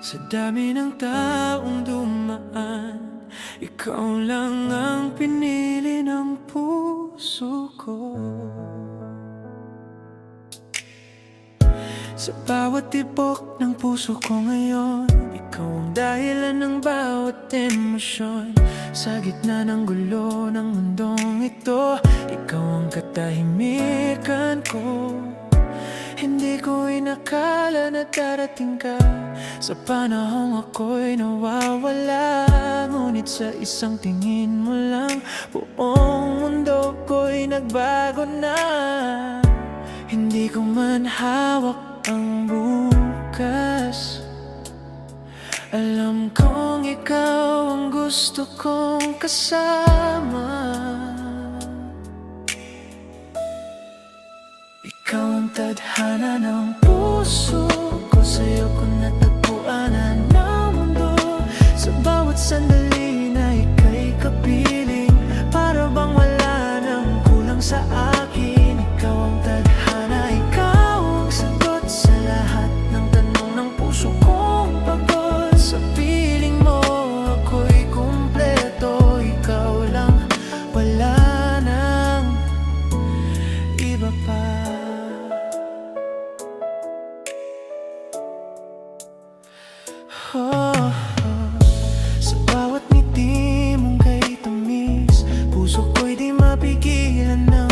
Sa dami ng taong dumaan, ikaw lang ang pinili ng puso ko. Sa bawat tibok ng puso ko ngayon, ikaw ang dahilan ng bawat emosyon. Sa gitna ng gulo ng mundong ito, ikaw ang katahimikan ko. Hindi ko inakala na darating ka sa panahong ako'y nawawala. Ngunit sa isang tingin mo lang, buong mundo ko'y nagbago na. Hindi ko man hawak ang bukas, alam kong ikaw ang gusto kong kasama. Ikaw ang tadhana ng